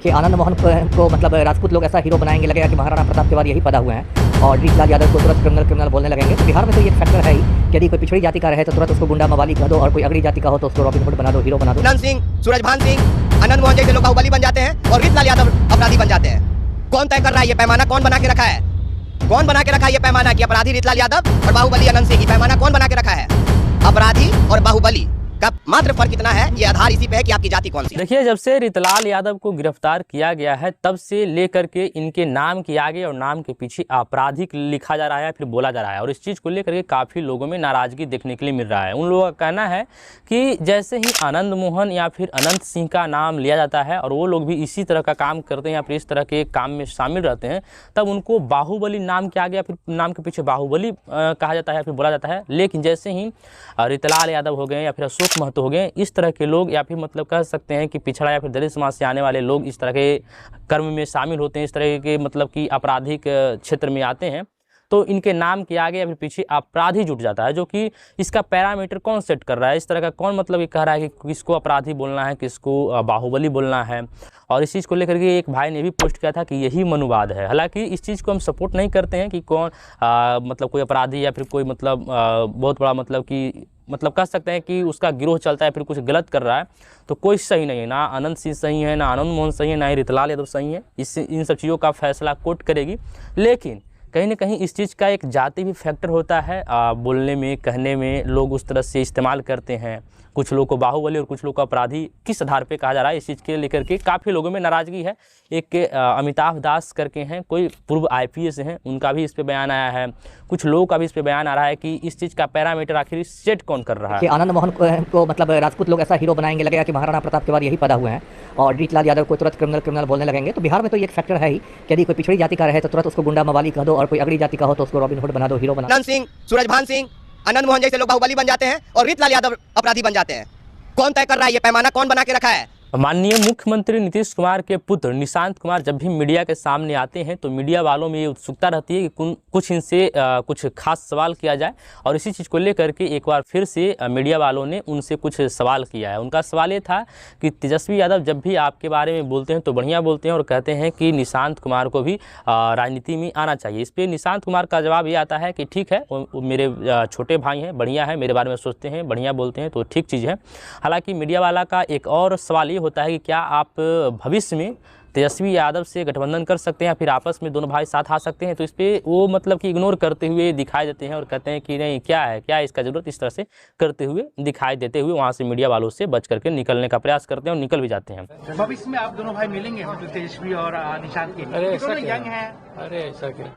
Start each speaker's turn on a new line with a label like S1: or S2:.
S1: कि आनंद मोहन को मतलब राजपूत लोग ऐसा हीरो बनाएंगे, लगेगा कि महाराणा प्रताप के बाद यही पैदा हुए हैं और रीतलाल यादव को तुरंत क्रिमिनल बोलने लगेंगे। तो बिहार में तो ये फैक्टर है ही कि यदि कोई पिछड़ी जाति का रहे तो तुरंत उसको गुंडा मवाली कह दो, और कोई अगड़ी जाति का हो तो उसको रॉबिन हुड बना दो, हीरो बना दो।
S2: नंद सिंह, सूरजभान सिंह, आनंद मोहन जैसे लोग बाहुबली बन जाते हैं और रीतलाल यादव अपराधी बन जाते हैं। कौन तय कर रहा है ये पैमाना? कौन बना के रखा है? कौन बना के रखा है ये पैमाना कि अपराधी रीतलाल यादव और बाहुबली आनंद सिंह? पैमाना कौन बना के रखा है? अपराधी और बाहुबली का मात्र फर्क इतना है, ये आधार इसी पे है कि आपकी जाति कौन सी है।
S3: देखिए, जब से रीतलाल यादव को गिरफ्तार किया गया है तब से लेकर के इनके नाम के आगे और नाम के पीछे आपराधिक लिखा जा रहा है, फिर बोला जा रहा है, और इस चीज़ को लेकर के काफ़ी लोगों में नाराज़गी देखने के लिए मिल रहा है। उन लोगों का कहना है कि जैसे ही आनंद मोहन या फिर अनंत सिंह का नाम लिया जाता है और वो लोग भी इसी तरह का काम करते हैं या फिर इस तरह के काम में शामिल रहते हैं, तब उनको बाहुबली नाम के आगे या फिर नाम के पीछे बाहुबली कहा जाता है, फिर बोला जाता है। लेकिन जैसे ही रीतलाल यादव हो गए या फिर अशोक महतो हो गए, इस तरह के लोग या फिर मतलब कह सकते हैं कि पिछड़ा या फिर दलित समाज से आने वाले लोग इस तरह के कर्म में शामिल होते हैं, इस तरह के मतलब कि आपराधिक क्षेत्र में आते हैं, तो इनके नाम के आगे या फिर पीछे अपराधी जुट जाता है। जो कि इसका पैरामीटर कौन सेट कर रहा है, इस तरह का कौन मतलब ये कह रहा है कि किसको अपराधी बोलना है, किसको बाहुबली बोलना है। और इस चीज़ को लेकर के एक भाई ने भी पोस्ट किया था कि यही मनुवाद है। हालांकि इस चीज़ को हम सपोर्ट नहीं करते हैं कि कौन मतलब कोई अपराधी या फिर कोई मतलब बहुत बड़ा मतलब कि मतलब कह सकते हैं कि उसका गिरोह चलता है फिर कुछ गलत कर रहा है, तो कोई सही नहीं है। ना आनंद सिंह सही है, ना आनंद मोहन सही है, ना ही रीतलाल यादव सही है। इन सब चीज़ों का फैसला कोर्ट करेगी। लेकिन कहीं ना कहीं इस चीज़ का एक जाति भी फैक्टर होता है। बोलने में, कहने में लोग उस तरह से इस्तेमाल करते हैं। कुछ लोग को बाहुबली और कुछ लोग को अपराधी किस आधार पे कहा जा रहा है, इस चीज़ के लेकर के काफ़ी लोगों में नाराज़गी है। एक अमिताभ दास करके हैं, कोई पूर्व IPS हैं, उनका भी इस पे बयान आया है। कुछ लोगों का भी इस पे बयान आ रहा है कि इस चीज़ का पैरामीटर आखिर सेट कौन कर रहा है।
S1: कि आनंद मोहन को मतलब राजपूत लोग ऐसा हीरो बनाएंगे, लगेगा कि महाराणा प्रताप के बाद यही पैदा हुए हैं और रीतलाल यादव को तुरंत क्रिमिनल बोलने लगेंगे। तो बिहार में तो ये फैक्टर है ही कि यदि कोई पिछड़ी जाति का रहे तो तुरंत उसको गुंडा मवाली कह दो, और कोई अगड़ी जाति का हो तो उसको रॉबिन हुड बना दो, हीरो बना दो।
S2: नंद सिंह, सूरजभान सिंह, आनंद मोहन जैसे लोग बाहुबली बन जाते हैं और रीतलाल यादव अपराधी बन जाते हैं। कौन तय कर रहा है ये पैमाना? कौन बना के रखा है?
S3: माननीय मुख्यमंत्री नीतीश कुमार के पुत्र निशांत कुमार जब भी मीडिया के सामने आते हैं तो मीडिया वालों में ये उत्सुकता रहती है कि कुछ इनसे कुछ खास सवाल किया जाए। और इसी चीज़ को लेकर के एक बार फिर से मीडिया वालों ने उनसे कुछ सवाल किया है। उनका सवाल ये था कि तेजस्वी यादव जब भी आपके बारे में बोलते हैं तो बढ़िया बोलते हैं और कहते हैं कि निशांत कुमार को भी राजनीति में आना चाहिए। इस पर निशांत कुमार का जवाब ये आता है कि ठीक है, वो मेरे छोटे भाई हैं, बढ़िया है, मेरे बारे में सोचते हैं, बढ़िया बोलते हैं, तो ठीक चीज़ है। हालाँकि मीडिया वाला का एक और सवाल होता है कि क्या आप भविष्य में तेजस्वी यादव से गठबंधन कर सकते हैं या फिर आपस में दोनों भाई साथ आ सकते हैं। तो इस पर वो मतलब कि इग्नोर करते हुए दिखाई देते हैं और कहते हैं कि नहीं, क्या है, क्या है इसका ज़रूरत, इस तरह से करते हुए दिखाई देते हुए वहाँ से मीडिया वालों से बच करके निकलने का प्रयास करते हैं और निकल भी जाते हैं।
S4: भविष्य में आप दोनों भाई मिलेंगे, तेजस्वी और निशांत के?
S5: अरे ऐसा
S4: यंग है।
S5: अरे ऐसा क्या,